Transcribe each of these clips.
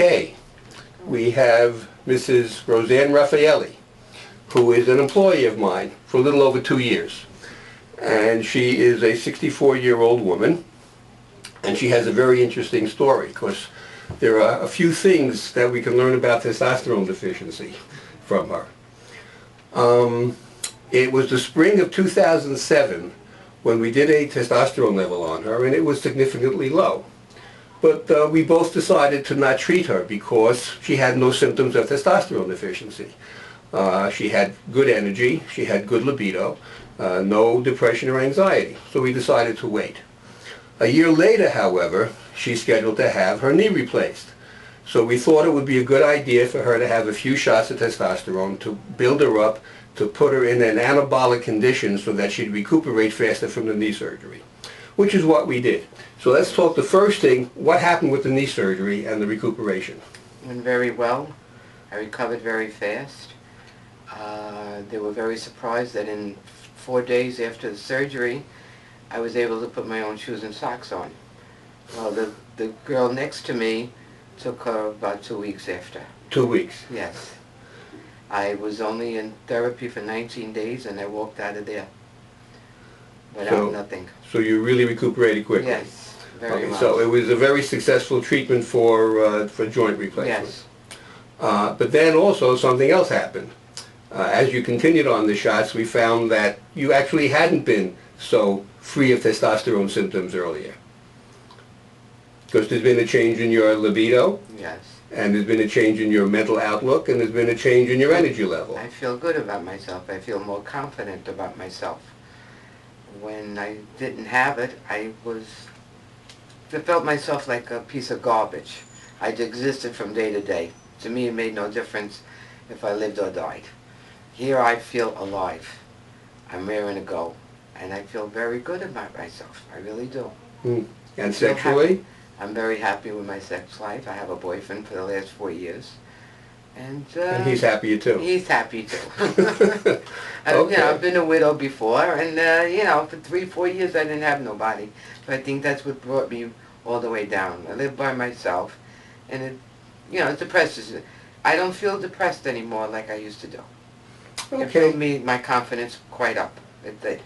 Okay, we have Mrs. Roseanne Raffaelli, who is an employee of mine for a little over 2 years. And she is a 64-year-old woman, and she has a very interesting story, because there are a few things that we can learn about testosterone deficiency from her. It was the spring of 2007 when we did a testosterone level on her, and it was significantly low. But we both decided to not treat her because she had no symptoms of testosterone deficiency. She had good energy, she had good libido, no depression or anxiety, so we decided to wait. A year later, however, she's scheduled to have her knee replaced. So we thought it would be a good idea for her to have a few shots of testosterone to build her up, to put her in an anabolic condition so that she'd recuperate faster from the knee surgery, which is what we did. So let's talk the first thing, what happened with the knee surgery and the recuperation? Went very well. I recovered very fast. They were very surprised that in 4 days after the surgery, I was able to put my own shoes and socks on. Well, the girl next to me took her about 2 weeks after. 2 weeks? Yes. I was only in therapy for 19 days and I walked out of there without nothing. So you really recuperated quickly? Yes, very much. So it was a very successful treatment for joint replacement? Yes. But then also something else happened. As you continued on the shots, we found that you actually hadn't been so free of testosterone symptoms earlier. Because there's been a change in your libido. Yes. And there's been a change in your mental outlook, and there's been a change in your energy level. I feel good about myself. I feel more confident about myself. When I didn't have it, I felt myself like a piece of garbage. I existed from day to day. To me, it made no difference if I lived or died. Here I feel alive. I'm raring to go. And I feel very good about myself. I really do. And sexually? I'm very happy with my sex life. I have a boyfriend for the last 4 years. And he's happy too? He's happy too. Okay. You know, I've been a widow before, and you know, for 3-4 years I didn't have nobody. So I think that's what brought me all the way down. I live by myself, and it, you know, it depresses me. I don't feel depressed anymore like I used to do. Okay. It filled me, my confidence quite up. It did.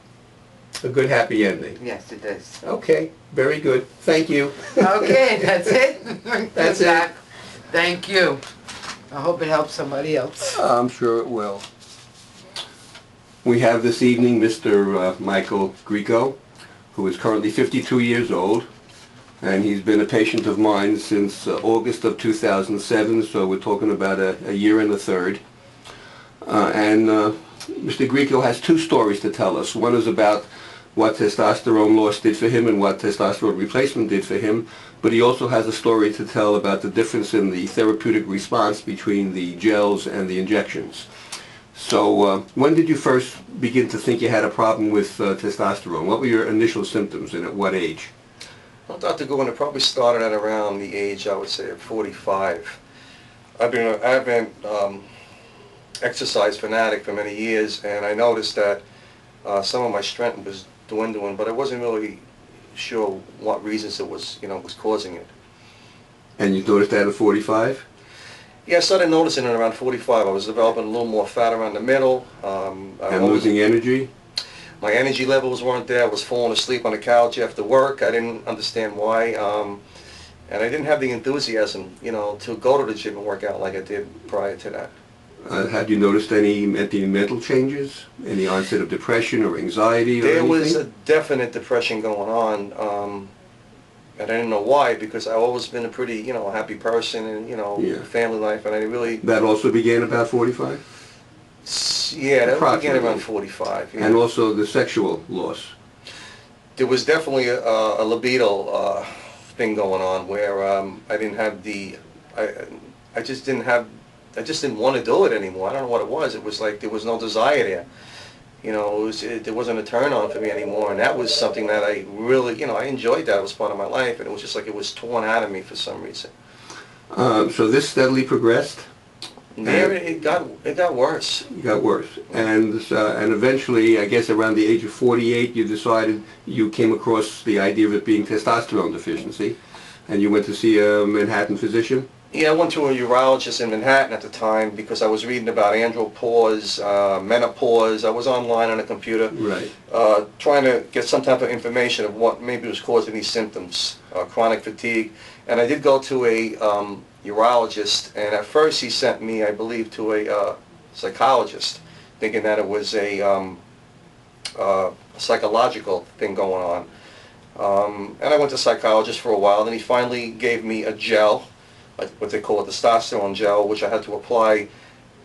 A good happy ending. Yes, it does. Okay, very good. Thank you. Okay, that's it. That's it. Thank you. I hope it helps somebody else. I'm sure it will. We have this evening Mr. Michael Greco, who is currently 52 years old, and he's been a patient of mine since August of 2007, so we're talking about a year and a third. Mr. Greco has two stories to tell us. One is about what testosterone loss did for him and what testosterone replacement did for him, but he also has a story to tell about the difference in the therapeutic response between the gels and the injections. So when did you first begin to think you had a problem with testosterone? What were your initial symptoms and at what age? Well, Dr. Gordon, it probably started at around the age, I would say, of 45. I've been exercise fanatic for many years, and I noticed that some of my strength was dwindling, but I wasn't really sure what reasons it was, was causing it. And you noticed that at 45? Yeah, I started noticing it around 45. I was developing a little more fat around the middle. And losing energy? My energy levels weren't there. I was falling asleep on the couch after work. I didn't understand why. And I didn't have the enthusiasm, to go to the gym and work out like I did prior to that. Had you noticed any mental changes? Any onset of depression or anxiety or anything? There was a definite depression going on, and I didn't know why, because I've always been a pretty, happy person and, family life, and I really... That also began about 45? Yeah, that began around 45. Yeah. And also the sexual loss? There was definitely a libido thing going on where I didn't have the... I just didn't want to do it anymore. I don't know what it was. It was like there was no desire there. There wasn't a turn on for me anymore, and that was something that I really, I enjoyed that. It was part of my life, and it was just like it was torn out of me for some reason. So this steadily progressed? Yeah, it got worse. It got worse. And eventually, I guess around the age of 48, you decided, you came across the idea of it being testosterone deficiency, and you went to see a Manhattan physician? Yeah, I went to a urologist in Manhattan at the time because I was reading about andropause, menopause. I was online on a computer, Right. trying to get some type of information of what maybe was causing these symptoms, chronic fatigue. And I did go to a urologist, and at first he sent me, I believe, to a psychologist, thinking that it was a psychological thing going on. And I went to a psychologist for a while, and he finally gave me a gel, like what they call a testosterone gel, which I had to apply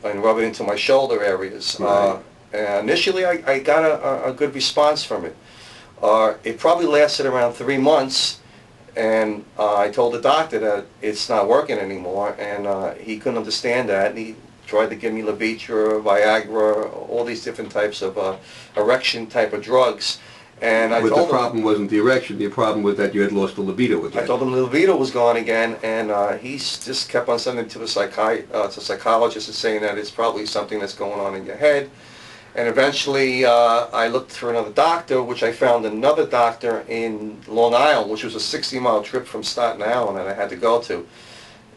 and rub it into my shoulder areas. Right. Initially, I got a good response from it. It probably lasted around 3 months, and I told the doctor that it's not working anymore, and he couldn't understand that, and he tried to give me Levitra, Viagra, all these different types of erection type of drugs. And I But told the him, problem wasn't the erection. The problem was that you had lost the libido again. I told him the libido was gone again, and he just kept on sending to the psychologist and saying that it's probably something that's going on in your head. And eventually I looked for another doctor, which I found another doctor in Long Island, which was a 60-mile trip from Staten Island that I had to go to.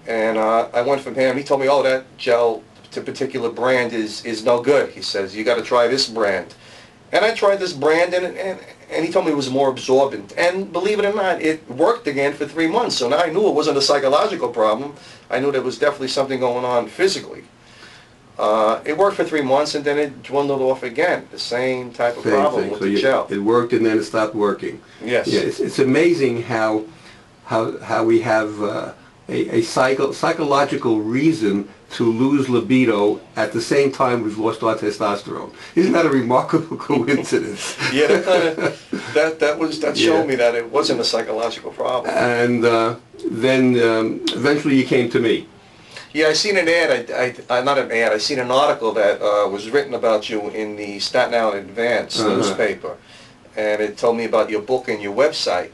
And I went from him. He told me, oh, that gel, to particular brand is no good. He says, you got to try this brand. And I tried this brand, and he told me it was more absorbent. And believe it or not, it worked again for 3 months. So now I knew it wasn't a psychological problem. I knew there was definitely something going on physically. It worked for 3 months, and then it dwindled off again. The same type of problem with the gel. It worked, and then it stopped working. Yes. Yeah, it's amazing how we have a psychological reason to lose libido at the same time we've lost our testosterone. Isn't that a remarkable coincidence? Yeah, that showed me that it wasn't a psychological problem. And then eventually you came to me. Yeah, I seen an ad, not an ad, I seen an article that was written about you in the Staten Island Advance newspaper. And it told me about your book and your website.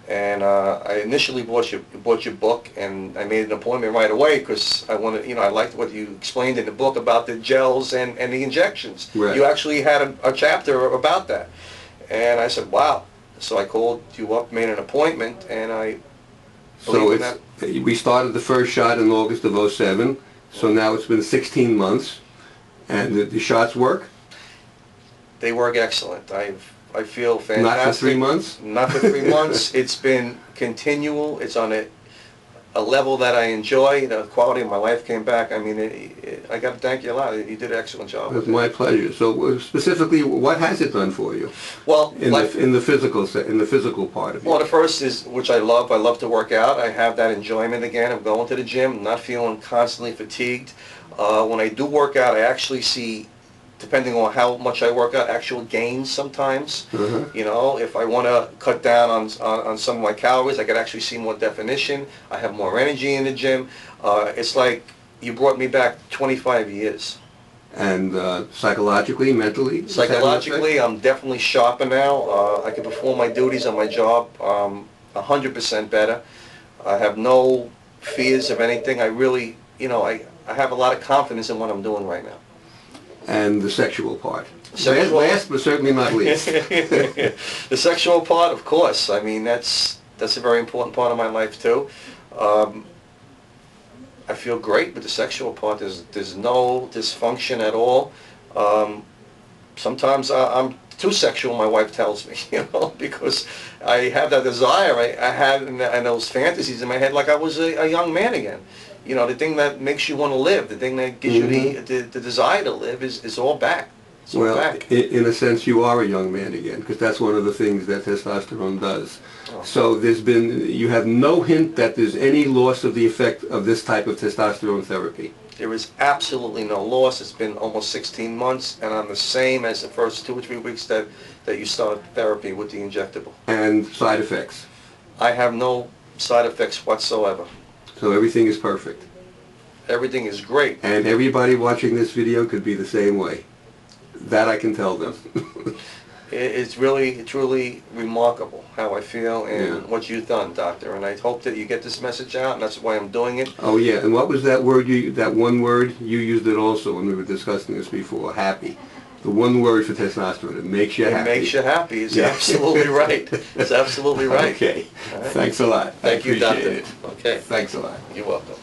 And I initially bought your book, and I made an appointment right away because I wanted, I liked what you explained in the book about the gels and the injections. Right. You actually had a chapter about that. And I said, wow. So I called you up, made an appointment, and I believe in that. We started the first shot in August of '07, so now it's been 16 months, and the shots work? They work excellent. I feel fantastic. Not for 3 months? Not for 3 months. It's been continual. It's on a level that I enjoy. The quality of my life came back. I mean, I got to thank you a lot. You did an excellent job. It's my pleasure. So specifically, what has it done for you? Well, in the physical part of it. Well, the first is, which I love. I love to work out. I have that enjoyment again of going to the gym, not feeling constantly fatigued. When I do work out, I actually see, depending on how much I work out, actual gains sometimes. If I want to cut down on some of my calories, I could actually see more definition. I have more energy in the gym. It's like you brought me back 25 years. And psychologically, mentally? Psychologically, I'm definitely sharper now. I can perform my duties on my job 100% better. I have no fears of anything. I really, I have a lot of confidence in what I'm doing right now. And the sexual part. Last but certainly not least. The sexual part, of course. I mean, that's a very important part of my life too. I feel great with the sexual part. There's no dysfunction at all. Sometimes I'm too sexual, my wife tells me, because I have that desire. I have and those fantasies in my head like I was a young man again. The thing that makes you want to live, the thing that gives you the desire to live is all back. It's all back. In a sense, you are a young man again, because that's one of the things that testosterone does. Oh. So you have no hint that there's any loss of the effect of this type of testosterone therapy. There is absolutely no loss. It's been almost 16 months, and I'm the same as the first 2 or 3 weeks that you started therapy with the injectable. And side effects? I have no side effects whatsoever. So everything is perfect. Everything is great. And everybody watching this video could be the same way. That I can tell them. It's really, truly remarkable how I feel and what you've done, Doctor. And I hope that you get this message out, and that's why I'm doing it. Oh yeah, and what was that word, that one word? You used it also when we were discussing this before, happy. The one word for testosterone, it makes you happy. It makes you happy. It's absolutely right. It's absolutely right. Okay. All right. Thank you, Doctor. It. Okay. Thanks a lot. You're welcome.